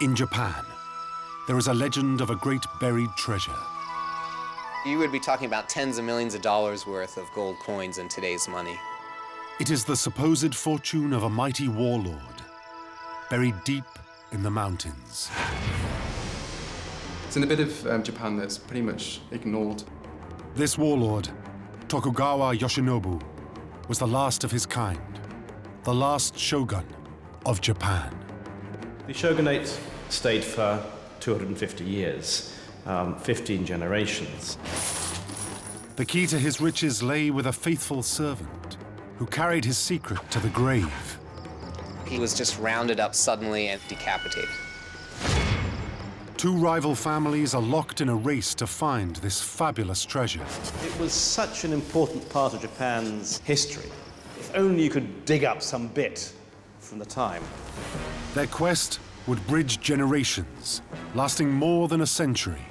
In Japan, there is a legend of a great buried treasure. You would be talking about tens of millions of dollars worth of gold coins in today's money. It is the supposed fortune of a mighty warlord, buried deep in the mountains. It's in a bit of Japan that's pretty much ignored. This warlord, Tokugawa Yoshinobu, was the last of his kind, the last shogun of Japan. The shogunate stayed for 250 years, 15 generations. The key to his riches lay with a faithful servant who carried his secret to the grave. He was just rounded up suddenly and decapitated. Two rival families are locked in a race to find this fabulous treasure. It was such an important part of Japan's history. If only you could dig up some bit from the time. Their quest would bridge generations, lasting more than a century,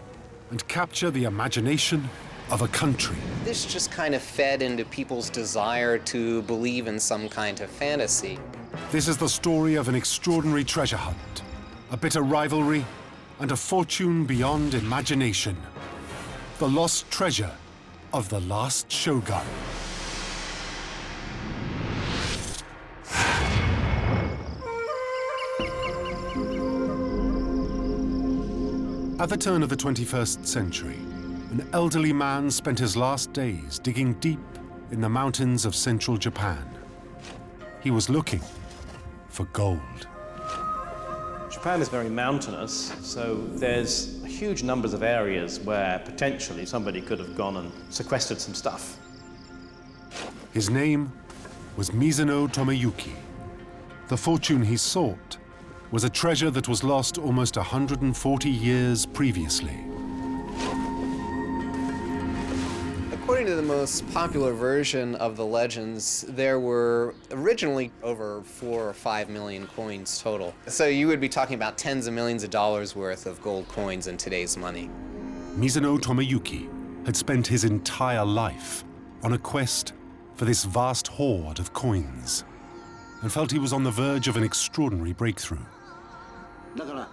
and capture the imagination of a country. This just kind of fed into people's desire to believe in some kind of fantasy. This is the story of an extraordinary treasure hunt, a bitter rivalry, and a fortune beyond imagination. The lost treasure of the last shogun. At the turn of the 21st century, an elderly man spent his last days digging deep in the mountains of central Japan. He was looking for gold. Japan is very mountainous, so there's huge numbers of areas where potentially somebody could have gone and sequestered some stuff. His name was Miso Tomay Yuki. The fortune he sought was a treasure that was lost almost 140 years previously. According to the most popular version of the legends, there were originally over 4 or 5 million coins total. So you would be talking about tens of millions of dollars worth of gold coins in today's money. Miso Tomay Yuki had spent his entire life on a quest for this vast hoard of coins and felt he was on the verge of an extraordinary breakthrough.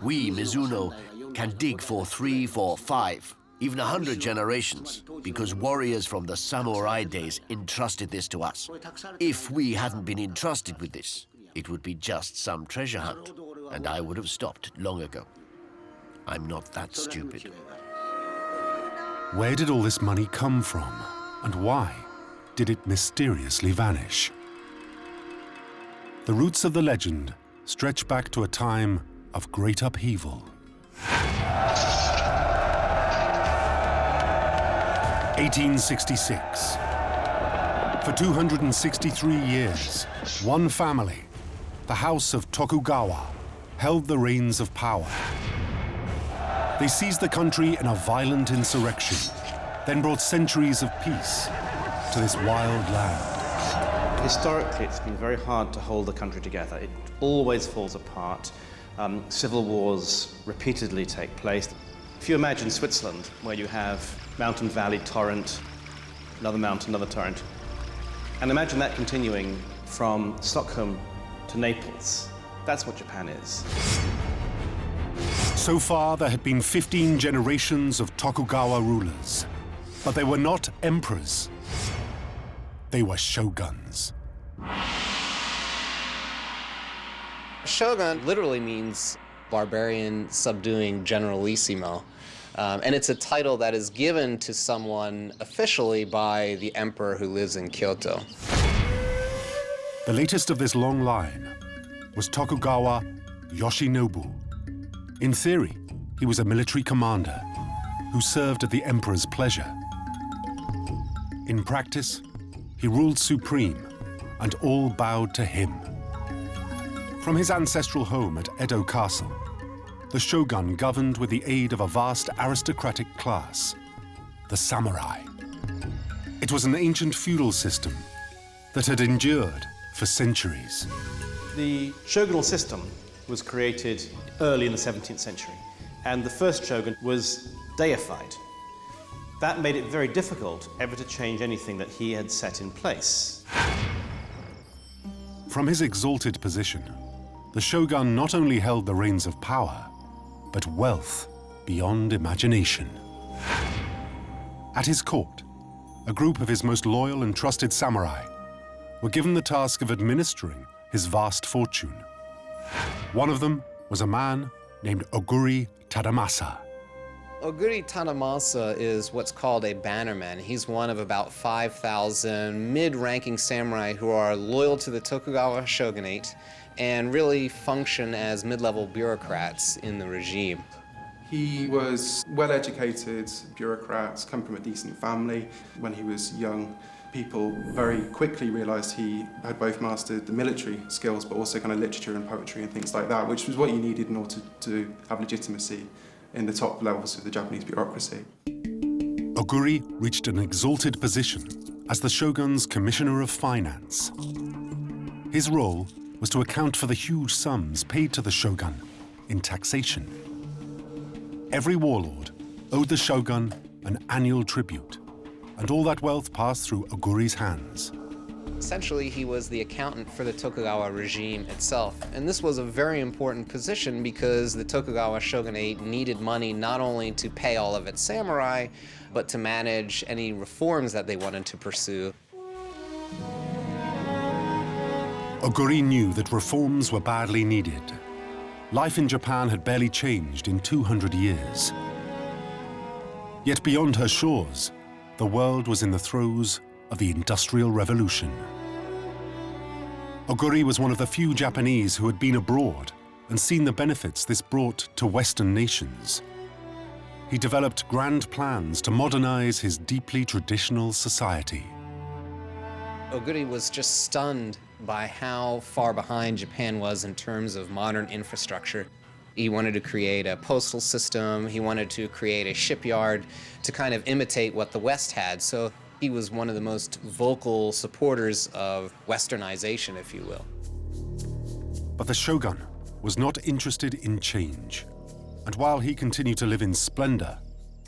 We, Mizuno, can dig for 3, 4, 5, even 100 generations, because warriors from the samurai days entrusted this to us. If we hadn't been entrusted with this, it would be just some treasure hunt, and I would have stopped long ago. I'm not that stupid. Where did all this money come from, and why did it mysteriously vanish? The roots of the legend stretch back to a time of great upheaval. 1866. For 263 years, one family, the House of Tokugawa, held the reins of power. They seized the country in a violent insurrection, then brought centuries of peace to this wild land. Historically, it's been very hard to hold the country together. It always falls apart. Civil wars repeatedly take place. If you imagine Switzerland, where you have mountain, valley, torrent, another mountain, another torrent, and imagine that continuing from Stockholm to Naples. That's what Japan is. So far, there had been 15 generations of Tokugawa rulers, but they were not emperors. They were shoguns. Shogun literally means barbarian subduing generalissimo. And it's a title that is given to someone officially by the emperor who lives in Kyoto. The latest of this long line was Tokugawa Yoshinobu. In theory, he was a military commander who served at the emperor's pleasure. In practice, he ruled supreme, and all bowed to him. From his ancestral home at Edo Castle, the shogun governed with the aid of a vast aristocratic class, the samurai. It was an ancient feudal system that had endured for centuries. The shogunal system was created early in the 17th century, and the first shogun was deified. That made it very difficult ever to change anything that he had set in place. From his exalted position, the shogun not only held the reins of power, but wealth beyond imagination. At his court, a group of his most loyal and trusted samurai were given the task of administering his vast fortune. One of them was a man named Oguri Tadamasa. Oguri Tadamasa is what's called a bannerman. He's one of about 5,000 mid-ranking samurai who are loyal to the Tokugawa Shogunate and really function as mid-level bureaucrats in the regime. He was well-educated bureaucrat, come from a decent family. When he was young, people very quickly realized he had both mastered the military skills but also kind of literature and poetry and things like that, which was what you needed in order to have legitimacy in the top levels of the Japanese bureaucracy. Oguri reached an exalted position as the shogun's commissioner of finance. His role was to account for the huge sums paid to the shogun in taxation. Every warlord owed the shogun an annual tribute, and all that wealth passed through Oguri's hands. Essentially, he was the accountant for the Tokugawa regime itself. And this was a very important position because the Tokugawa shogunate needed money not only to pay all of its samurai, but to manage any reforms that they wanted to pursue. Oguri knew that reforms were badly needed. Life in Japan had barely changed in 200 years. Yet beyond her shores, the world was in the throes of the Industrial Revolution. Oguri was one of the few Japanese who had been abroad and seen the benefits this brought to Western nations. He developed grand plans to modernize his deeply traditional society. Oguri was just stunned by how far behind Japan was in terms of modern infrastructure. He wanted to create a postal system, he wanted to create a shipyard to kind of imitate what the West had. So he was one of the most vocal supporters of Westernization, if you will. But the shogun was not interested in change. And while he continued to live in splendor,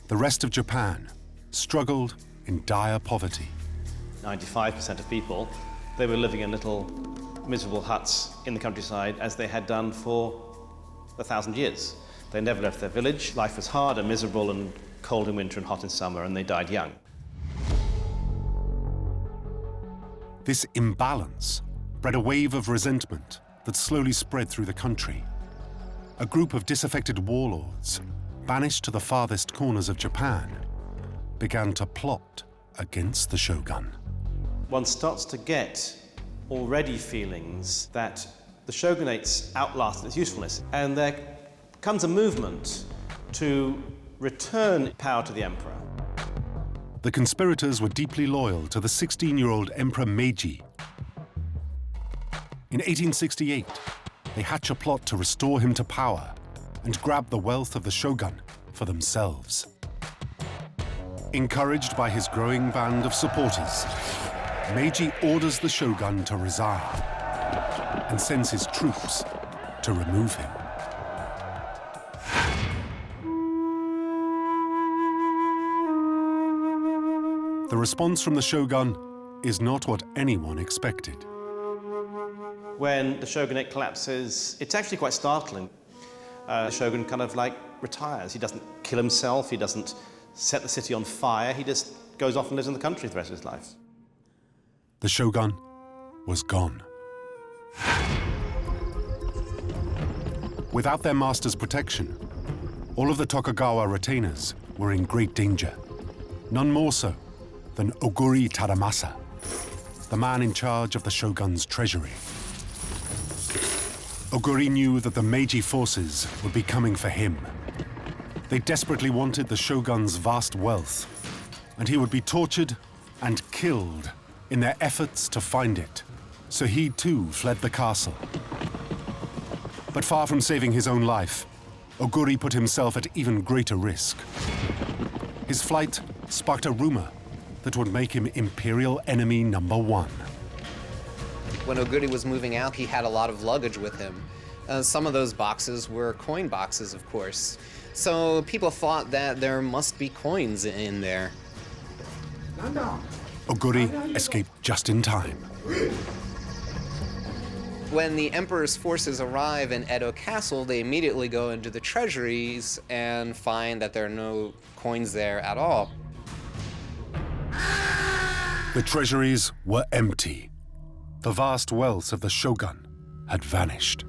the rest of Japan struggled in dire poverty. 95% of people, they were living in little miserable huts in the countryside as they had done for 1,000 years. They never left their village. Life was hard and miserable and cold in winter and hot in summer, and they died young. This imbalance bred a wave of resentment that slowly spread through the country. A group of disaffected warlords, banished to the farthest corners of Japan, began to plot against the shogun. One starts to get already feelings that the shogunate's outlasted its usefulness, and there comes a movement to return power to the emperor. The conspirators were deeply loyal to the 16-year-old Emperor Meiji. In 1868, they hatch a plot to restore him to power and grab the wealth of the shogun for themselves. Encouraged by his growing band of supporters, Meiji orders the shogun to resign and sends his troops to remove him. The response from the shogun is not what anyone expected. When the shogunate collapses, it's actually quite startling. The shogun kind of like retires. He doesn't kill himself, he doesn't set the city on fire, he just goes off and lives in the country for the rest of his life. The shogun was gone. Without their master's protection, all of the Tokugawa retainers were in great danger. None more so than Oguri Tadamasa, the man in charge of the shogun's treasury. Oguri knew that the Meiji forces would be coming for him. They desperately wanted the shogun's vast wealth, and he would be tortured and killed in their efforts to find it. So he too fled the castle. But far from saving his own life, Oguri put himself at even greater risk. His flight sparked a rumor that would make him imperial enemy number one. When Oguri was moving out, he had a lot of luggage with him. Some of those boxes were coin boxes, of course. So people thought that there must be coins in there. Oguri escaped just in time. When the emperor's forces arrive in Edo Castle, they immediately go into the treasuries and find that there are no coins there at all. The treasuries were empty. The vast wealth of the shogun had vanished.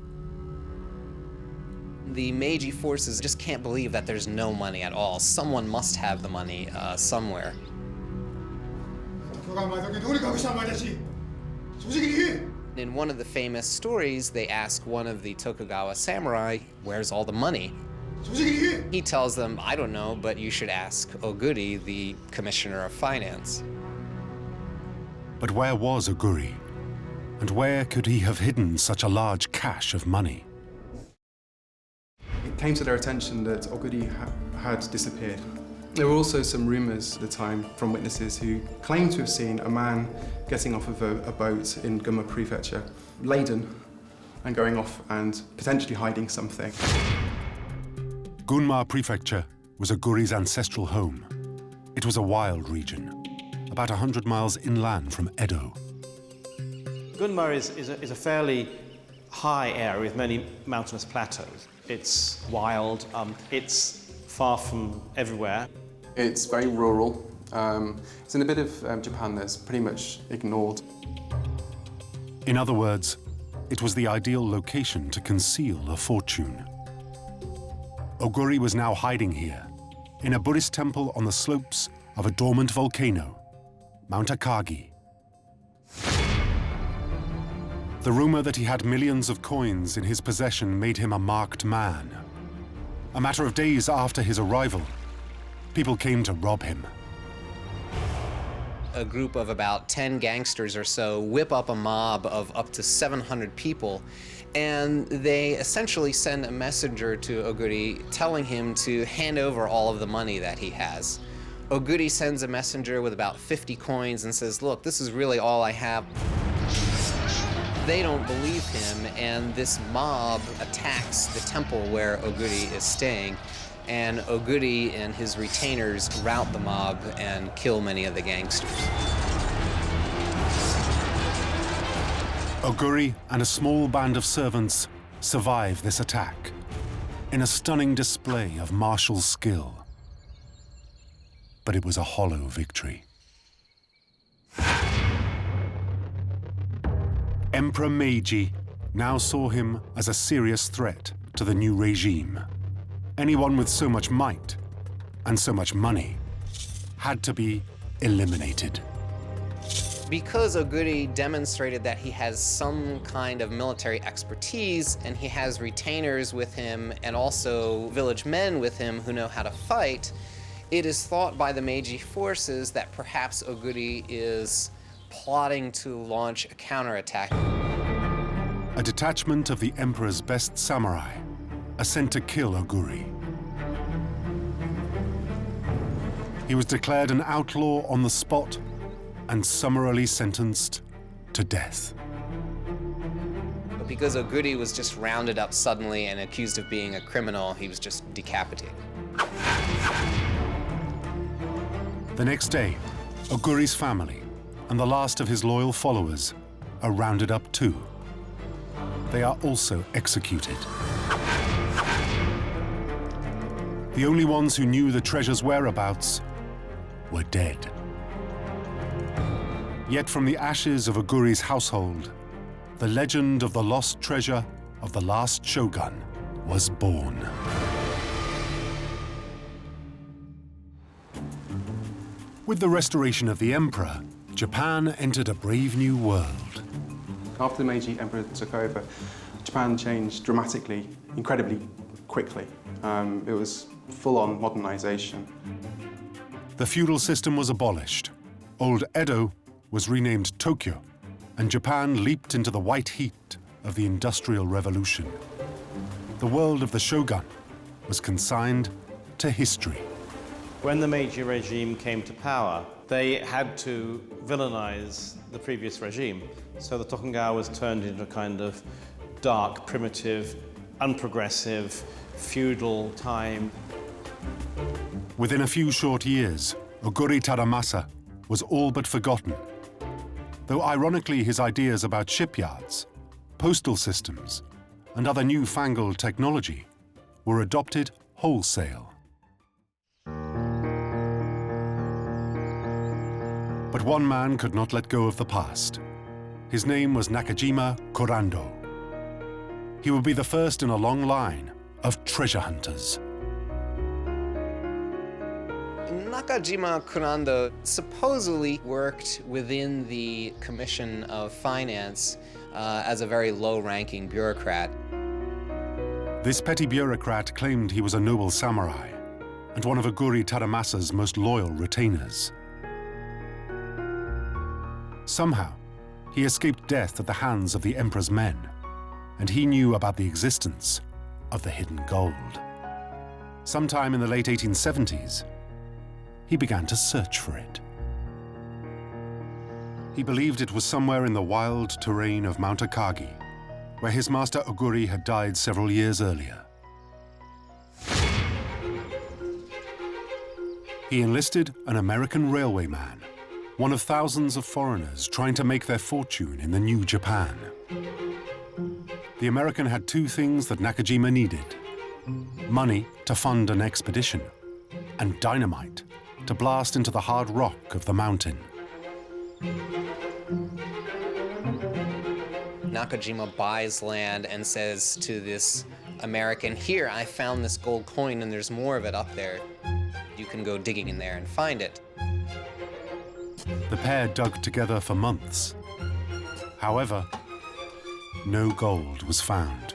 The Meiji forces just can't believe that there's no money at all. Someone must have the money somewhere. In one of the famous stories, they ask one of the Tokugawa samurai, "Where's all the money?" He tells them, "I don't know, but you should ask Oguri, the commissioner of finance." But where was Oguri? And where could he have hidden such a large cache of money? It came to their attention that Oguri had disappeared. There were also some rumours at the time from witnesses who claimed to have seen a man getting off of a boat in Gunma Prefecture, laden, and going off and potentially hiding something. Gunma Prefecture was Oguri's ancestral home. It was a wild region, about 100 miles inland from Edo. Gunma is a fairly high area with many mountainous plateaus. It's wild, it's far from everywhere. It's very rural. It's in a bit of Japan that's pretty much ignored. In other words, it was the ideal location to conceal a fortune. Oguri was now hiding here, in a Buddhist temple on the slopes of a dormant volcano, Mount Akagi. The rumor that he had millions of coins in his possession made him a marked man. A matter of days after his arrival, people came to rob him. A group of about 10 gangsters or so whip up a mob of up to 700 people, and they essentially send a messenger to Oguri telling him to hand over all of the money that he has. Oguri sends a messenger with about 50 coins and says, "Look, this is really all I have." They don't believe him, and this mob attacks the temple where Oguri is staying, and Oguri and his retainers rout the mob and kill many of the gangsters. Oguri and a small band of servants survive this attack in a stunning display of martial skill. But it was a hollow victory. Emperor Meiji now saw him as a serious threat to the new regime. Anyone with so much might and so much money had to be eliminated. Because Oguri demonstrated that he has some kind of military expertise, and he has retainers with him and also village men with him who know how to fight, it is thought by the Meiji forces that perhaps Oguri is plotting to launch a counterattack. A detachment of the emperor's best samurai are sent to kill Oguri. He was declared an outlaw on the spot and summarily sentenced to death. But because Oguri was just rounded up suddenly and accused of being a criminal, he was just decapitated. The next day, Oguri's family and the last of his loyal followers are rounded up too. They are also executed. The only ones who knew the treasure's whereabouts were dead. Yet from the ashes of Oguri's household, the legend of the lost treasure of the last shogun was born. With the restoration of the emperor, Japan entered a brave new world. After the Meiji Emperor took over, Japan changed dramatically, incredibly quickly. It was full-on modernization. The feudal system was abolished. Old Edo was renamed Tokyo, and Japan leaped into the white heat of the Industrial Revolution. The world of the shogun was consigned to history. When the Meiji regime came to power, they had to villainize the previous regime. So the Tokugawa was turned into a kind of dark, primitive, unprogressive, feudal time. Within a few short years, Oguri Tadamasa was all but forgotten. Though ironically his ideas about shipyards, postal systems, and other newfangled technology were adopted wholesale. But one man could not let go of the past. His name was Nakajima Kurando. He would be the first in a long line of treasure hunters. Nakajima Kurando supposedly worked within the Commission of Finance as a very low-ranking bureaucrat. This petty bureaucrat claimed he was a noble samurai and one of Aguri Tadamasa's most loyal retainers. Somehow, he escaped death at the hands of the emperor's men, and he knew about the existence of the hidden gold. Sometime in the late 1870s, he began to search for it. He believed it was somewhere in the wild terrain of Mount Akagi, where his master Oguri had died several years earlier. He enlisted an American railwayman, one of thousands of foreigners trying to make their fortune in the new Japan. The American had two things that Nakajima needed: money to fund an expedition, and dynamite to blast into the hard rock of the mountain. Nakajima buys land and says to this American, "Here, I found this gold coin and there's more of it up there. You can go digging in there and find it." The pair dug together for months. However, no gold was found.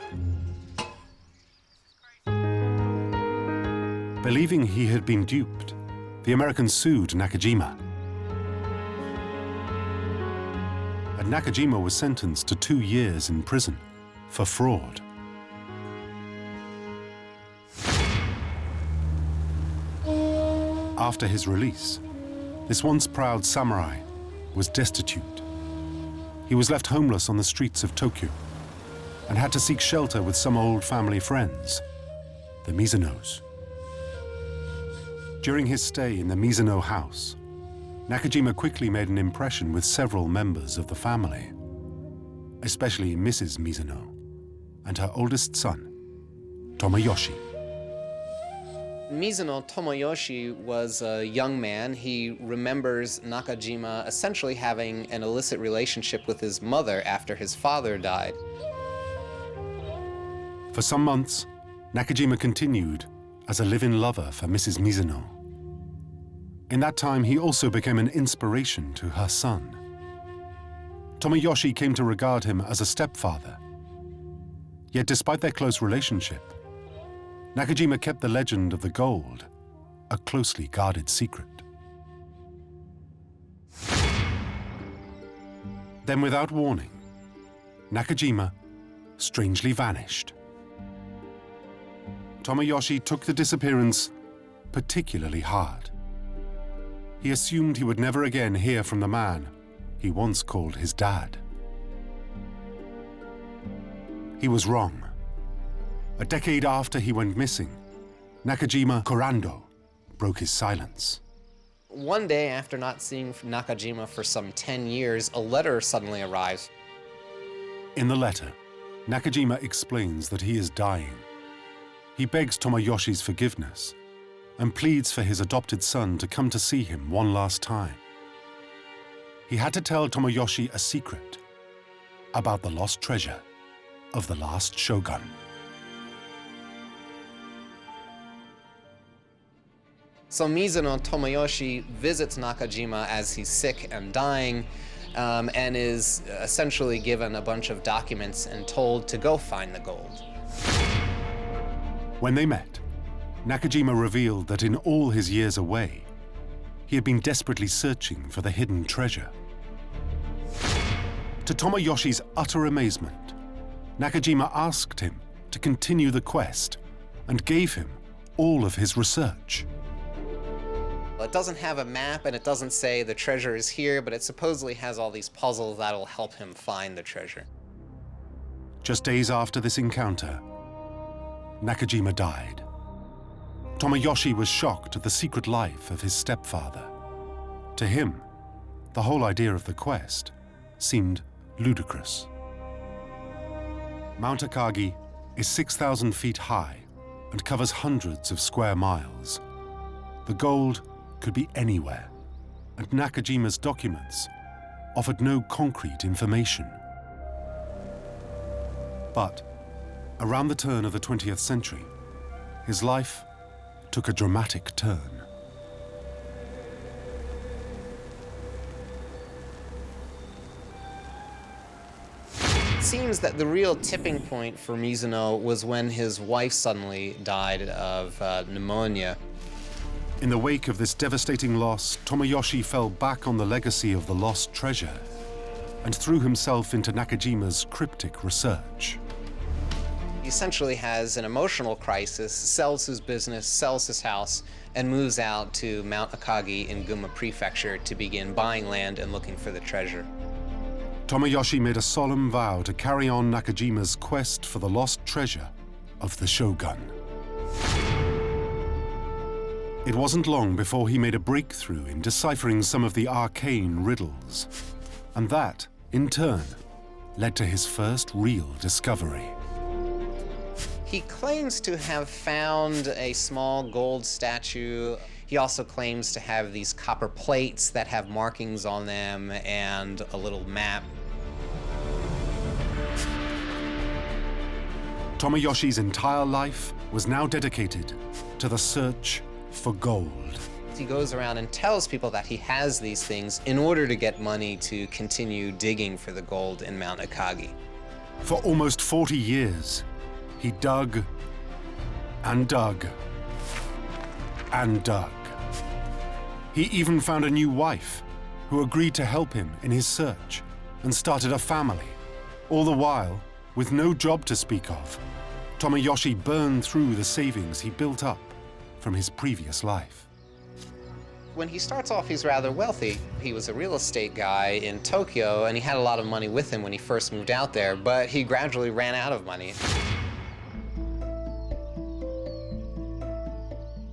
Believing he had been duped, the American sued Nakajima. And Nakajima was sentenced to 2 years in prison for fraud. After his release, this once proud samurai was destitute. He was left homeless on the streets of Tokyo and had to seek shelter with some old family friends, the Mizunos. During his stay in the Mizuno house, Nakajima quickly made an impression with several members of the family, especially Mrs. Mizuno and her oldest son, Tomoyoshi. Mizuno Tomoyoshi was a young man. He remembers Nakajima essentially having an illicit relationship with his mother after his father died. For some months, Nakajima continued as a live-in lover for Mrs. Mizuno. In that time, he also became an inspiration to her son. Tomoyoshi came to regard him as a stepfather. Yet despite their close relationship, Nakajima kept the legend of the gold a closely guarded secret. Then, without warning, Nakajima strangely vanished. Tomoyoshi took the disappearance particularly hard. He assumed he would never again hear from the man he once called his dad. He was wrong. A decade after he went missing, Nakajima Kurando broke his silence. One day, after not seeing Nakajima for some 10 years, a letter suddenly arrives. In the letter, Nakajima explains that he is dying. He begs Tomoyoshi's forgiveness and pleads for his adopted son to come to see him one last time. He had to tell Tomoyoshi a secret about the lost treasure of the last shogun. So Mizuno Tomoyoshi visits Nakajima as he's sick and dying, and is essentially given a bunch of documents and told to go find the gold. When they met, Nakajima revealed that in all his years away, he had been desperately searching for the hidden treasure. To Tomoyoshi's utter amazement, Nakajima asked him to continue the quest and gave him all of his research. It doesn't have a map and it doesn't say the treasure is here, but it supposedly has all these puzzles that'll help him find the treasure. Just days after this encounter, Nakajima died. Tomoyoshi was shocked at the secret life of his stepfather. To him, the whole idea of the quest seemed ludicrous. Mount Akagi is 6,000 feet high and covers hundreds of square miles. The gold could be anywhere, and Nakajima's documents offered no concrete information. But around the turn of the 20th century, his life took a dramatic turn. It seems that the real tipping point for Mizuno was when his wife suddenly died of pneumonia. In the wake of this devastating loss, Tomoyoshi fell back on the legacy of the lost treasure and threw himself into Nakajima's cryptic research. He essentially has an emotional crisis, sells his business, sells his house, and moves out to Mount Akagi in Gunma Prefecture to begin buying land and looking for the treasure. Tomoyoshi made a solemn vow to carry on Nakajima's quest for the lost treasure of the Shogun. It wasn't long before he made a breakthrough in deciphering some of the arcane riddles, and that, in turn, led to his first real discovery. He claims to have found a small gold statue. He also claims to have these copper plates that have markings on them and a little map. Tomoyoshi's entire life was now dedicated to the search for gold. He goes around and tells people that he has these things in order to get money to continue digging for the gold in Mount Akagi. For almost 40 years, he dug and dug and dug. He even found a new wife who agreed to help him in his search and started a family. All the while, with no job to speak of, Tomoyoshi burned through the savings he built up from his previous life. When he starts off, he's rather wealthy. He was a real estate guy in Tokyo, and he had a lot of money with him when he first moved out there, but he gradually ran out of money.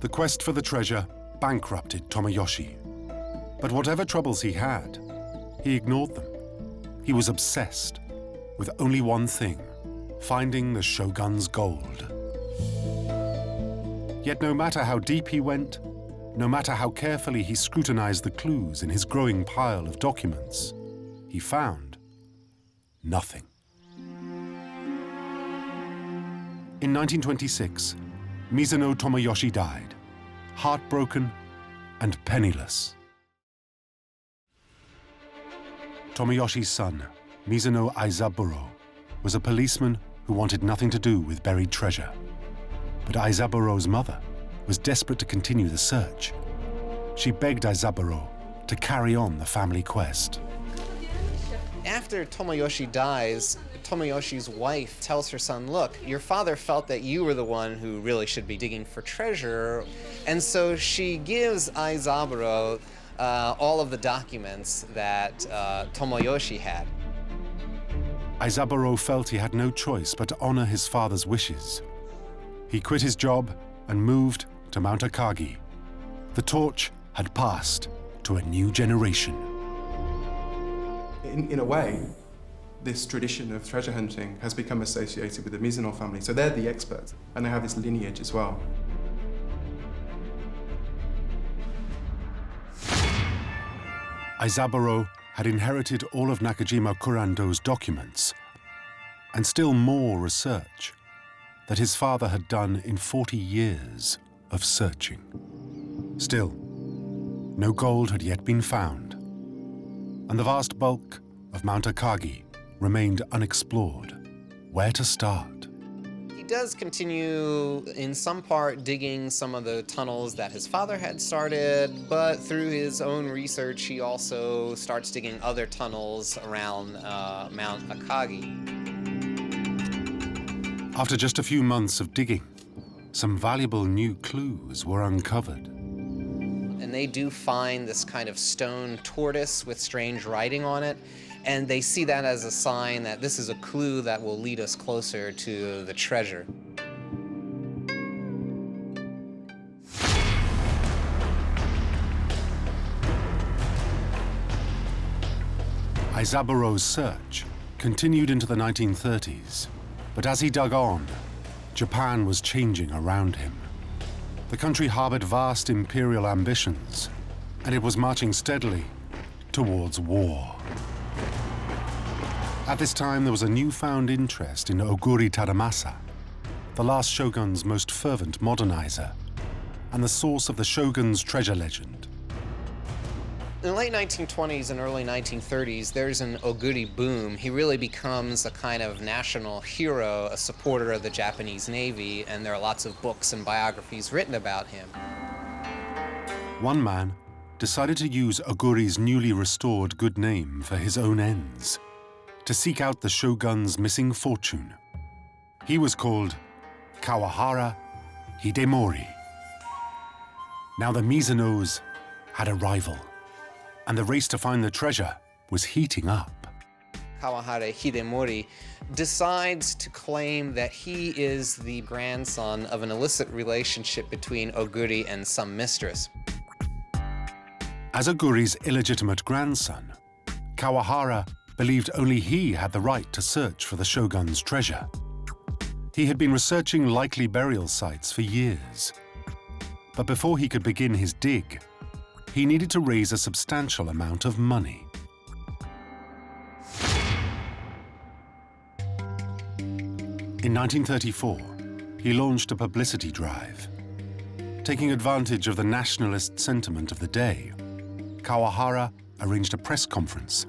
The quest for the treasure bankrupted Tomoyoshi. But whatever troubles he had, he ignored them. He was obsessed with only one thing: finding the Shogun's gold. Yet no matter how deep he went, no matter how carefully he scrutinized the clues in his growing pile of documents, he found nothing. In 1926, Mizuno Tomoyoshi died, heartbroken and penniless. Tomoyoshi's son, Mizuno Aizaburo, was a policeman who wanted nothing to do with buried treasure. But Aizaburo's mother was desperate to continue the search. She begged Aizaburo to carry on the family quest. After Tomoyoshi dies, Tomoyoshi's wife tells her son, look, your father felt that you were the one who really should be digging for treasure, and so she gives Aizaburo all of the documents that Tomoyoshi had. Aizaburo felt he had no choice but to honor his father's wishes. He quit his job and moved to Mount Akagi. The torch had passed to a new generation. In a way, this tradition of treasure hunting has become associated with the Mizuno family, so they're the experts, and they have this lineage as well. Aizaburo had inherited all of Nakajima Kurando's documents, and still more research that his father had done in 40 years of searching. Still, no gold had yet been found, and the vast bulk of Mount Akagi remained unexplored. Where to start? He does continue, in some part, digging some of the tunnels that his father had started, but through his own research, he also starts digging other tunnels around Mount Akagi. After just a few months of digging, some valuable new clues were uncovered. And they do find this kind of stone tortoise with strange writing on it, and they see that as a sign that this is a clue that will lead us closer to the treasure. Aizaburo's search continued into the 1930s. But as he dug on, Japan was changing around him. The country harbored vast imperial ambitions, and it was marching steadily towards war. At this time, there was a newfound interest in Oguri Tadamasa, the last shogun's most fervent modernizer, and the source of the shogun's treasure legend. In the late 1920s and early 1930s, there's an Oguri boom. He really becomes a kind of national hero, a supporter of the Japanese Navy, and there are lots of books and biographies written about him. One man decided to use Oguri's newly restored good name for his own ends, to seek out the shogun's missing fortune. He was called Kawahara Hidemori. Now the Mizunos had a rival, and the race to find the treasure was heating up. Kawahara Hidemori decides to claim that he is the grandson of an illicit relationship between Oguri and some mistress. As Oguri's illegitimate grandson, Kawahara believed only he had the right to search for the shogun's treasure. He had been researching likely burial sites for years. But before he could begin his dig, he needed to raise a substantial amount of money. In 1934, he launched a publicity drive. Taking advantage of the nationalist sentiment of the day, Kawahara arranged a press conference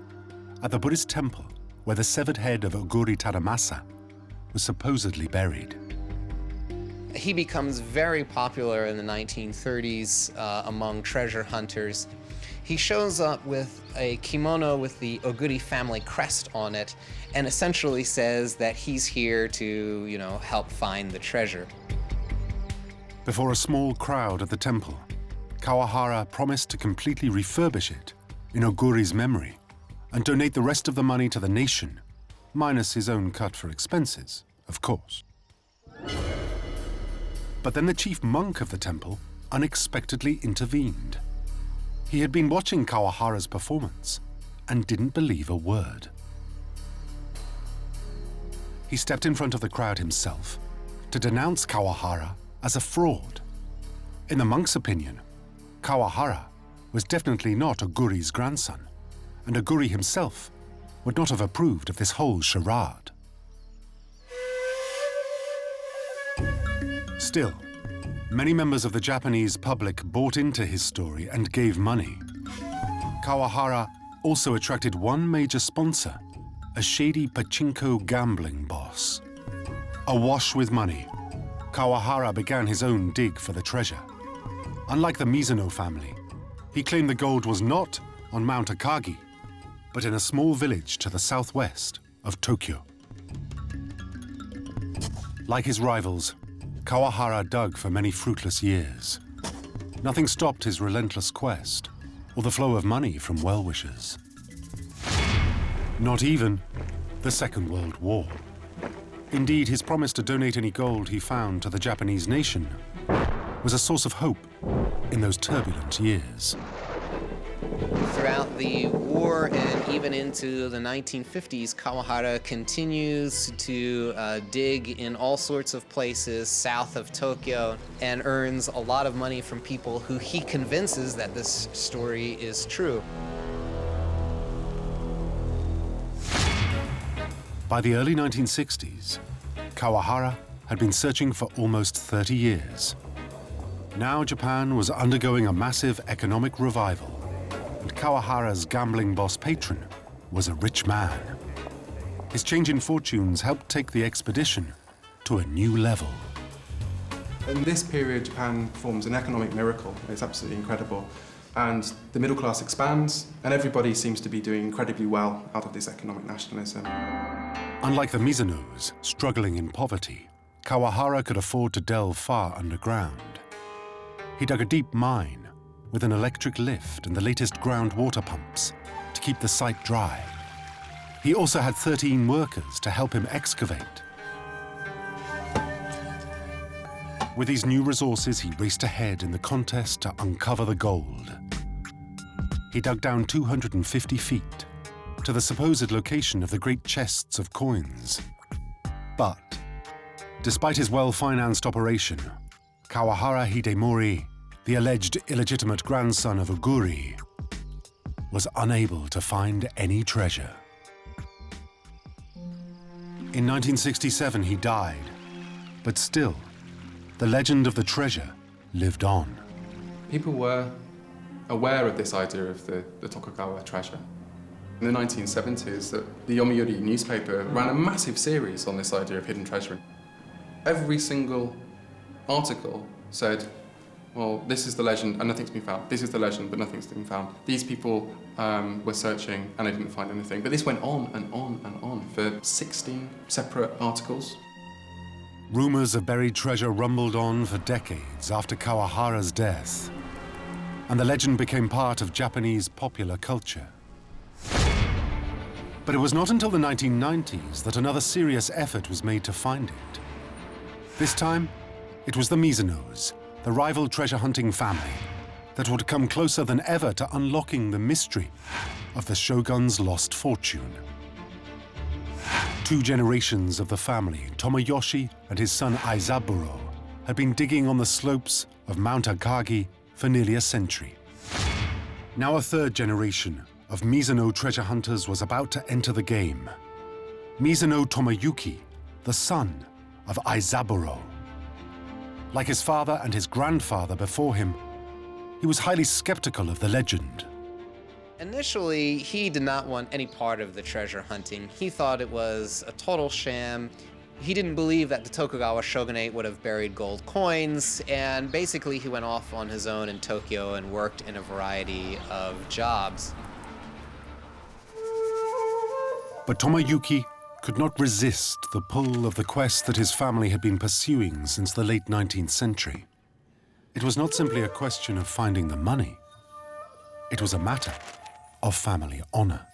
at the Buddhist temple where the severed head of Oguri Tadamasa was supposedly buried. He becomes very popular in the 1930s among treasure hunters. He shows up with a kimono with the Oguri family crest on it and essentially says that he's here to, help find the treasure. Before a small crowd at the temple, Kawahara promised to completely refurbish it in Oguri's memory and donate the rest of the money to the nation, minus his own cut for expenses, of course. But then the chief monk of the temple unexpectedly intervened. He had been watching Kawahara's performance and didn't believe a word. He stepped in front of the crowd himself to denounce Kawahara as a fraud. In the monk's opinion, Kawahara was definitely not Oguri's grandson, and Oguri himself would not have approved of this whole charade. Still, many members of the Japanese public bought into his story and gave money. Kawahara also attracted one major sponsor, a shady pachinko gambling boss. Awash with money, Kawahara began his own dig for the treasure. Unlike the Mizuno family, he claimed the gold was not on Mount Akagi, but in a small village to the southwest of Tokyo. Like his rivals, Kawahara dug for many fruitless years. Nothing stopped his relentless quest or the flow of money from well-wishers. Not even the Second World War. Indeed, his promise to donate any gold he found to the Japanese nation was a source of hope in those turbulent years. Throughout the war and even into the 1950s, Kawahara continues to dig in all sorts of places south of Tokyo and earns a lot of money from people who he convinces that this story is true. By the early 1960s, Kawahara had been searching for almost 30 years. Now Japan was undergoing a massive economic revival, and Kawahara's gambling boss patron was a rich man. His change in fortunes helped take the expedition to a new level. In this period, Japan performs an economic miracle. It's absolutely incredible. And the middle class expands, and everybody seems to be doing incredibly well out of this economic nationalism. Unlike the Mizunos, struggling in poverty, Kawahara could afford to delve far underground. He dug a deep mine with an electric lift and the latest groundwater pumps to keep the site dry. He also had 13 workers to help him excavate. With these new resources, he raced ahead in the contest to uncover the gold. He dug down 250 feet to the supposed location of the great chests of coins. But, despite his well-financed operation, Kawahara Hidemori, the alleged illegitimate grandson of Oguri, was unable to find any treasure. In 1967, he died, but still, the legend of the treasure lived on. People were aware of this idea of the Tokugawa treasure. In the 1970s, the Yomiuri newspaper ran a massive series on this idea of hidden treasure. Every single article said, well, this is the legend and nothing's been found. This is the legend, but nothing's been found. These people were searching and they didn't find anything. But this went on and on and on for 16 separate articles. Rumors of buried treasure rumbled on for decades after Kawahara's death, and the legend became part of Japanese popular culture. But it was not until the 1990s that another serious effort was made to find it. This time, it was the Mizunos, the rival treasure-hunting family, that would come closer than ever to unlocking the mystery of the shogun's lost fortune. 2 generations of the family, Tomoyoshi and his son Aizaburo, had been digging on the slopes of Mount Akagi for nearly a century. Now a 3rd generation of Mizuno treasure hunters was about to enter the game. Mizuno Tomoyuki, the son of Aizaburo. Like his father and his grandfather before him, he was highly skeptical of the legend. Initially, he did not want any part of the treasure hunting. He thought it was a total sham. He didn't believe that the Tokugawa Shogunate would have buried gold coins, and basically he went off on his own in Tokyo and worked in a variety of jobs. But Tomoyuki could not resist the pull of the quest that his family had been pursuing since the late 19th century. It was not simply a question of finding the money. It was a matter of family honor.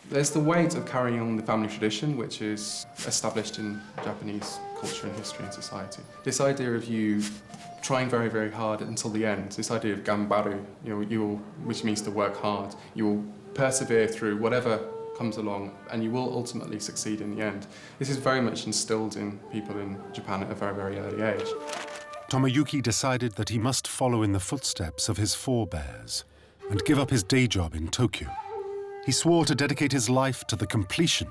There's the weight of carrying on the family tradition, which is established in Japanese culture and history and society. This idea of you trying very, very hard until the end, this idea of gambaru, which means to work hard. You will persevere through whatever comes along, and you will ultimately succeed in the end. This is very much instilled in people in Japan at a very, very early age. Tomoyuki decided that he must follow in the footsteps of his forebears and give up his day job in Tokyo. He swore to dedicate his life to the completion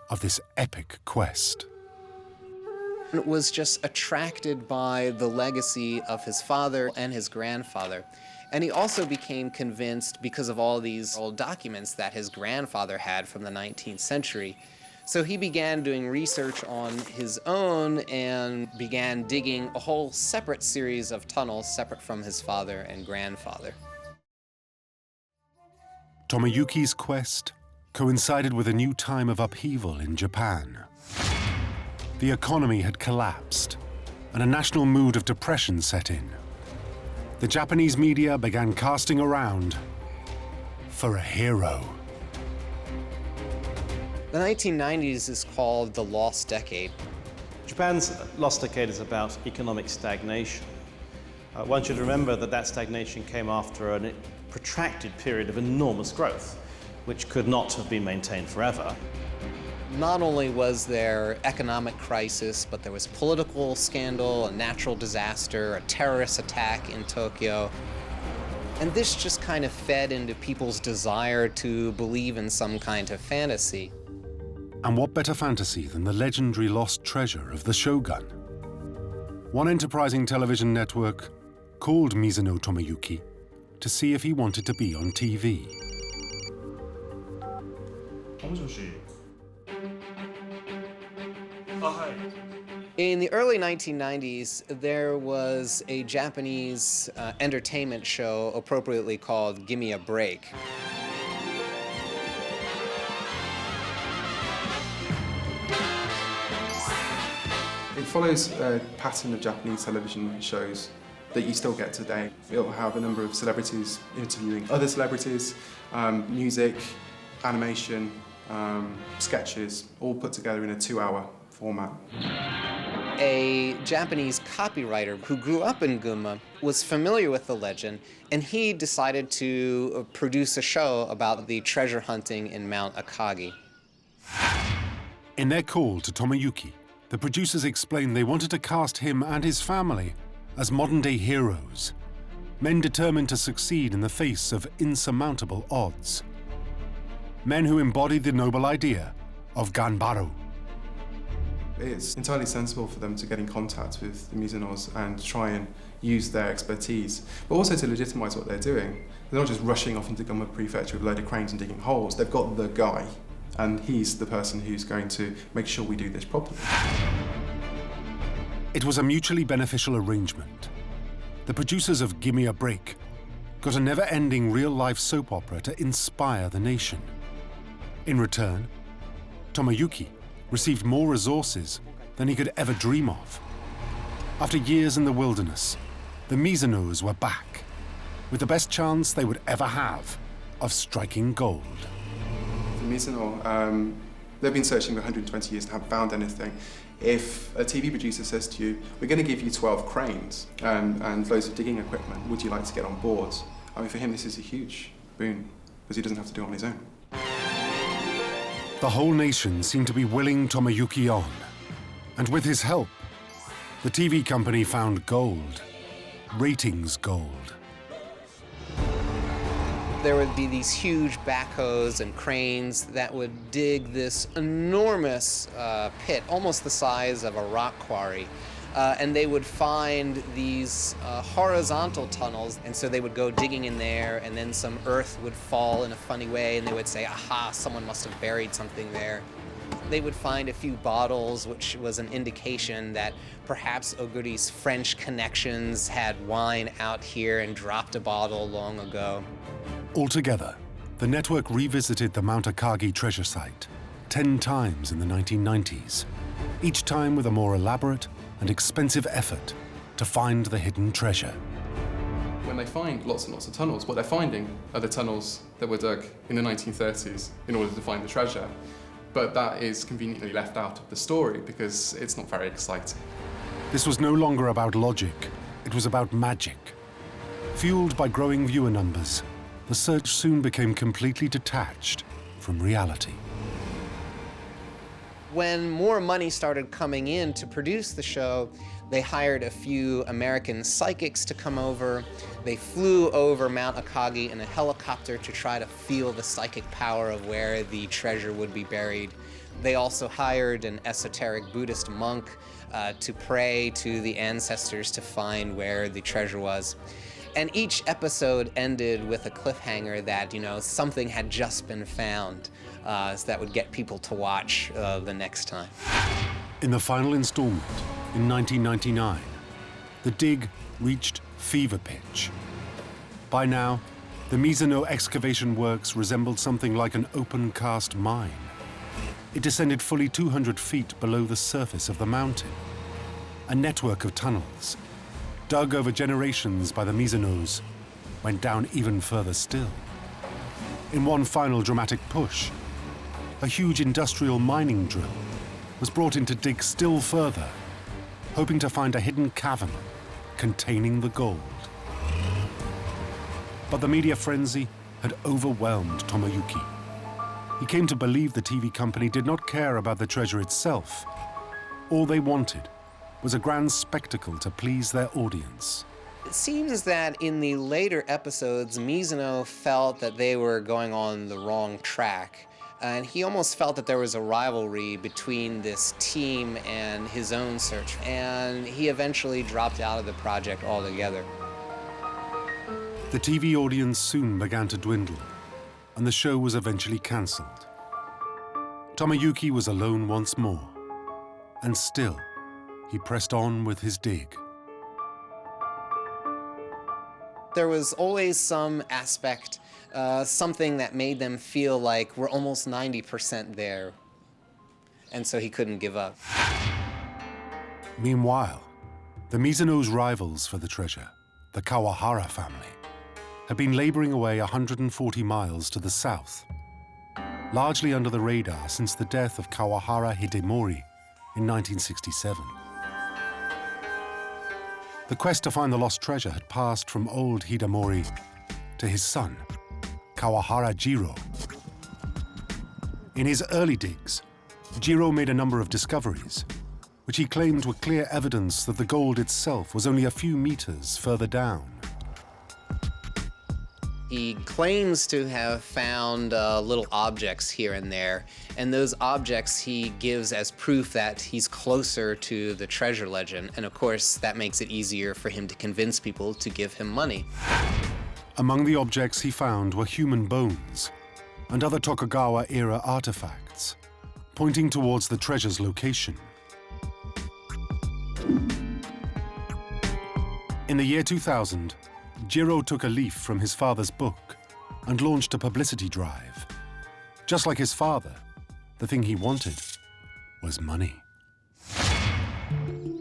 of this epic quest. He was just attracted by the legacy of his father and his grandfather. And he also became convinced because of all these old documents that his grandfather had from the 19th century. So he began doing research on his own and began digging a whole separate series of tunnels separate from his father and grandfather. Tomoyuki's quest coincided with a new time of upheaval in Japan. The economy had collapsed, and a national mood of depression set in. The Japanese media began casting around for a hero. The 1990s is called the Lost Decade. Japan's lost decade is about economic stagnation. One should remember that that stagnation came after a protracted period of enormous growth, which could not have been maintained forever. Not only was there economic crisis, but there was political scandal, a natural disaster, a terrorist attack in Tokyo. And this just kind of fed into people's desire to believe in some kind of fantasy. And what better fantasy than the legendary lost treasure of the Shogun? One enterprising television network called Mizuno Tomoyuki to see if he wanted to be on TV. In the early 1990s, there was a Japanese entertainment show appropriately called Gimme a Break. It follows a pattern of Japanese television shows that you still get today. It'll have a number of celebrities interviewing other celebrities, music, animation, sketches, all put together in a 2-hour format. A Japanese copywriter who grew up in Gunma was familiar with the legend, and he decided to produce a show about the treasure hunting in Mount Akagi. In their call to Tomoyuki, the producers explained they wanted to cast him and his family as modern-day heroes, men determined to succeed in the face of insurmountable odds. Men who embodied the noble idea of ganbaru. It's entirely sensible for them to get in contact with the Mizunos and try and use their expertise, but also to legitimize what they're doing. They're not just rushing off into Gunma Prefecture with a load of cranes and digging holes. They've got the guy, and he's the person who's going to make sure we do this properly. It was a mutually beneficial arrangement. The producers of Gimme a Break got a never-ending real-life soap opera to inspire the nation. In return, Tomoyuki received more resources than he could ever dream of. After years in the wilderness, the Mizunos were back, with the best chance they would ever have of striking gold. The Mizuno, they've been searching for 120 years and haven't found anything. If a TV producer says to you, we're going to give you 12 cranes and loads of digging equipment, would you like to get on board? I mean, for him, this is a huge boon, because he doesn't have to do it on his own. The whole nation seemed to be willing Tomoyuki on, and with his help, the TV company found gold, ratings gold. There would be these huge backhoes and cranes that would dig this enormous pit, almost the size of a rock quarry. And they would find these horizontal tunnels, and so they would go digging in there, and then some earth would fall in a funny way, and they would say, aha, someone must have buried something there. They would find a few bottles, which was an indication that perhaps Oguri's French connections had wine out here and dropped a bottle long ago. Altogether, the network revisited the Mount Akagi treasure site 10 times in the 1990s, each time with a more elaborate and expensive effort to find the hidden treasure. When they find lots and lots of tunnels, what they're finding are the tunnels that were dug in the 1930s in order to find the treasure. But that is conveniently left out of the story because it's not very exciting. This was no longer about logic, it was about magic. Fueled by growing viewer numbers, the search soon became completely detached from reality. When more money started coming in to produce the show, they hired a few American psychics to come over. They flew over Mount Akagi in a helicopter to try to feel the psychic power of where the treasure would be buried. They also hired an esoteric Buddhist monk to pray to the ancestors to find where the treasure was. And each episode ended with a cliffhanger that, something had just been found, so that would get people to watch the next time. In the final installment, in 1999, the dig reached fever pitch. By now, the Mizuno excavation works resembled something like an open-cast mine. It descended fully 200 feet below the surface of the mountain. A network of tunnels, dug over generations by the Mizunos, went down even further still. In one final dramatic push, a huge industrial mining drill was brought in to dig still further, hoping to find a hidden cavern containing the gold. But the media frenzy had overwhelmed Tomoyuki. He came to believe the TV company did not care about the treasure itself. All they wanted was a grand spectacle to please their audience. It seems that in the later episodes, Mizuno felt that they were going on the wrong track. And he almost felt that there was a rivalry between this team and his own search. And he eventually dropped out of the project altogether. The TV audience soon began to dwindle, and the show was eventually cancelled. Tomoyuki was alone once more, and still, he pressed on with his dig. There was always some aspect, something that made them feel like we're almost 90% there. And so he couldn't give up. Meanwhile, the Mizuno's rivals for the treasure, the Kawahara family, had been laboring away 140 miles to the south, largely under the radar since the death of Kawahara Hidemori in 1967. The quest to find the lost treasure had passed from old Hidemori to his son, Kawahara Jiro. In his early digs, Jiro made a number of discoveries, which he claimed were clear evidence that the gold itself was only a few meters further down. He claims to have found little objects here and there, and those objects he gives as proof that he's closer to the treasure legend, and of course that makes it easier for him to convince people to give him money. Among the objects he found were human bones and other Tokugawa-era artifacts, pointing towards the treasure's location. In the year 2000, Jiro took a leaf from his father's book and launched a publicity drive. Just like his father, the thing he wanted was money.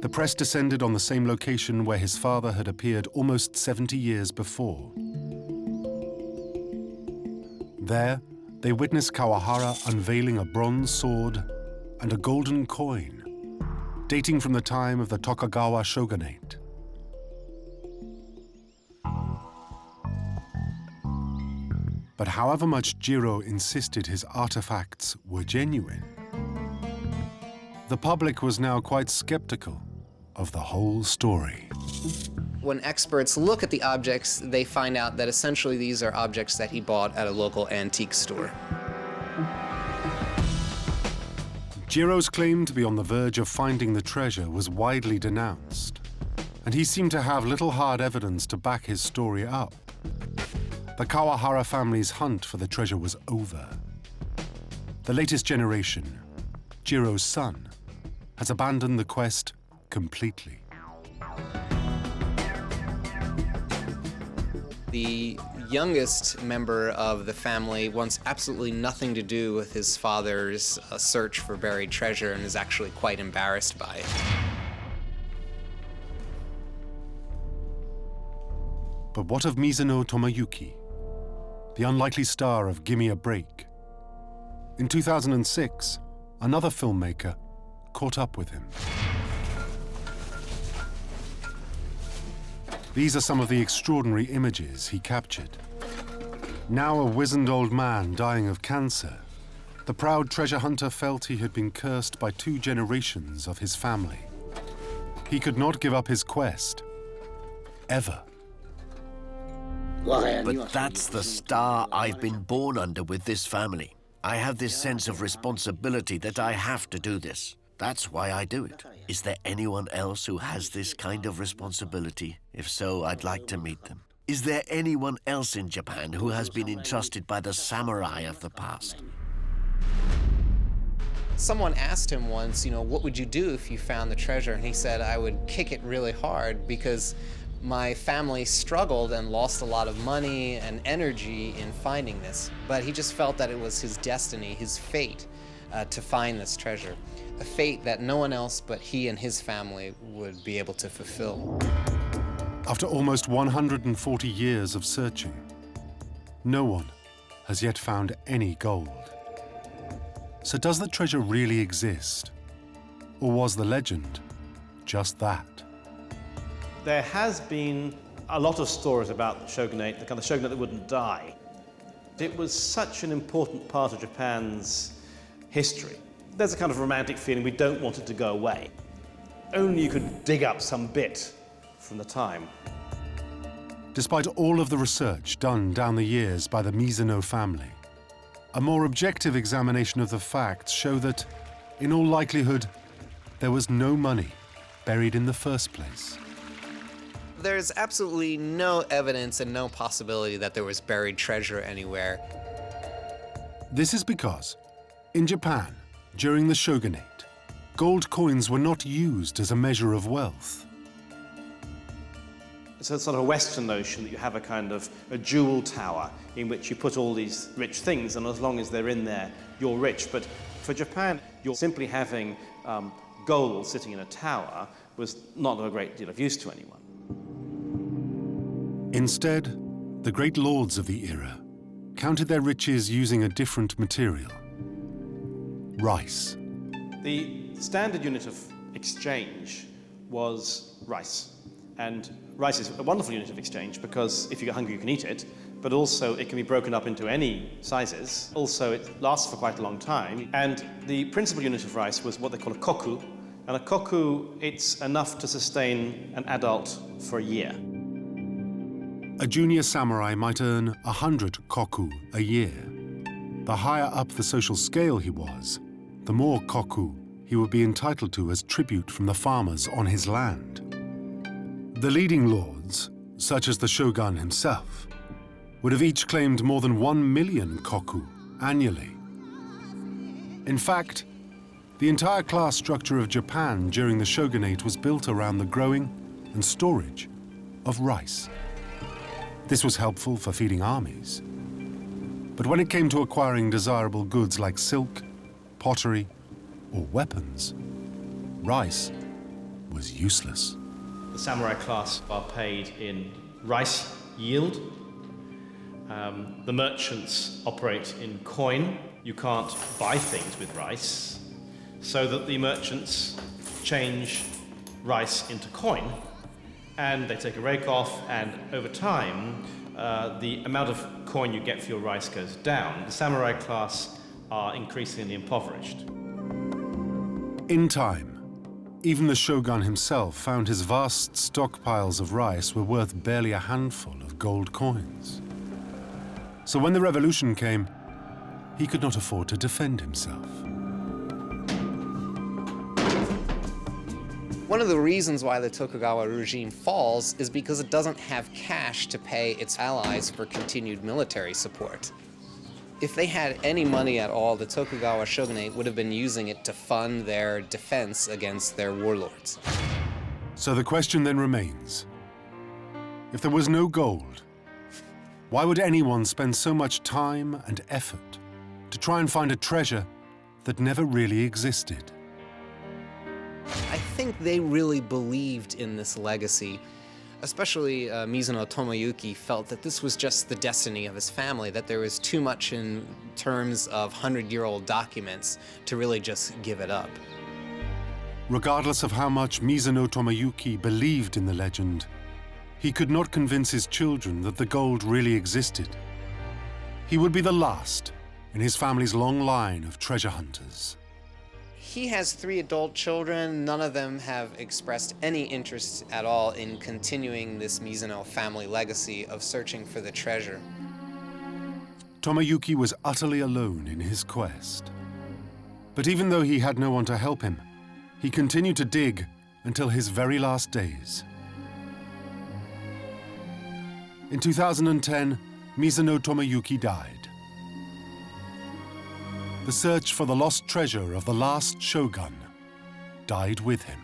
The press descended on the same location where his father had appeared almost 70 years before. There, they witnessed Kawahara unveiling a bronze sword and a golden coin, dating from the time of the Tokugawa Shogunate. But however much Jiro insisted his artifacts were genuine, the public was now quite skeptical of the whole story. When experts look at the objects, they find out that essentially these are objects that he bought at a local antique store. Jiro's claim to be on the verge of finding the treasure was widely denounced, and he seemed to have little hard evidence to back his story up. The Kawahara family's hunt for the treasure was over. The latest generation, Jiro's son, has abandoned the quest completely. The youngest member of the family wants absolutely nothing to do with his father's search for buried treasure and is actually quite embarrassed by it. But what of Miso Tomay Yuki, the unlikely star of Gimme a Break? In 2006, another filmmaker caught up with him. These are some of the extraordinary images he captured. Now a wizened old man dying of cancer, the proud treasure hunter felt he had been cursed by 2 generations of his family. He could not give up his quest, ever. But that's the star I've been born under with this family. I have this sense of responsibility that I have to do this. That's why I do it. Is there anyone else who has this kind of responsibility? If so, I'd like to meet them. Is there anyone else in Japan who has been entrusted by the samurai of the past? Someone asked him once, what would you do if you found the treasure? And he said, I would kick it really hard because my family struggled and lost a lot of money and energy in finding this. But he just felt that it was his destiny, his fate, to find this treasure. A fate that no one else but he and his family would be able to fulfill. After almost 140 years of searching, no one has yet found any gold. So does the treasure really exist? Or was the legend just that? There has been a lot of stories about the shogunate, the kind of shogunate that wouldn't die. It was such an important part of Japan's history. There's a kind of romantic feeling we don't want it to go away. Only you could dig up some bit from the time. Despite all of the research done down the years by the Miso family, a more objective examination of the facts show that, in all likelihood, there was no money buried in the first place. There's absolutely no evidence and no possibility that there was buried treasure anywhere. This is because, in Japan, during the Shogunate, gold coins were not used as a measure of wealth. It's a sort of a Western notion that you have a kind of a jewel tower in which you put all these rich things, and as long as they're in there, you're rich. But for Japan, you're simply having gold sitting in a tower was not of a great deal of use to anyone. Instead, the great lords of the era counted their riches using a different material: rice. The standard unit of exchange was rice. And rice is a wonderful unit of exchange because if you get hungry, you can eat it, but also it can be broken up into any sizes. Also, it lasts for quite a long time. And the principal unit of rice was what they call a koku. And a koku, it's enough to sustain an adult for a year. A junior samurai might earn 100 koku a year. The higher up the social scale he was, the more koku he would be entitled to as tribute from the farmers on his land. The leading lords, such as the shogun himself, would have each claimed more than 1 million koku annually. In fact, the entire class structure of Japan during the shogunate was built around the growing and storage of rice. This was helpful for feeding armies. But when it came to acquiring desirable goods like silk, pottery, or weapons, rice was useless. The samurai class are paid in rice yield. The merchants operate in coin. You can't buy things with rice, so that the merchants change rice into coin, and they take a rake off, and over time, the amount of coin you get for your rice goes down. The samurai class are increasingly impoverished. In time, even the shogun himself found his vast stockpiles of rice were worth barely a handful of gold coins. So when the revolution came, he could not afford to defend himself. One of the reasons why the Tokugawa regime falls is because it doesn't have cash to pay its allies for continued military support. If they had any money at all, the Tokugawa shogunate would have been using it to fund their defense against their warlords. So the question then remains, if there was no gold, why would anyone spend so much time and effort to try and find a treasure that never really existed? I think they really believed in this legacy. Especially Miso Tomay Yuki felt that this was just the destiny of his family, that there was too much in terms of 100-year-old documents to really just give it up. Regardless of how much Miso Tomay Yuki believed in the legend, he could not convince his children that the gold really existed. He would be the last in his family's long line of treasure hunters. He has 3 adult children. None of them have expressed any interest at all in continuing this Mizuno family legacy of searching for the treasure. Tomayuki was utterly alone in his quest. But even though he had no one to help him, he continued to dig until his very last days. In 2010, Mizuno Tomayuki died. The search for the lost treasure of the last shogun died with him.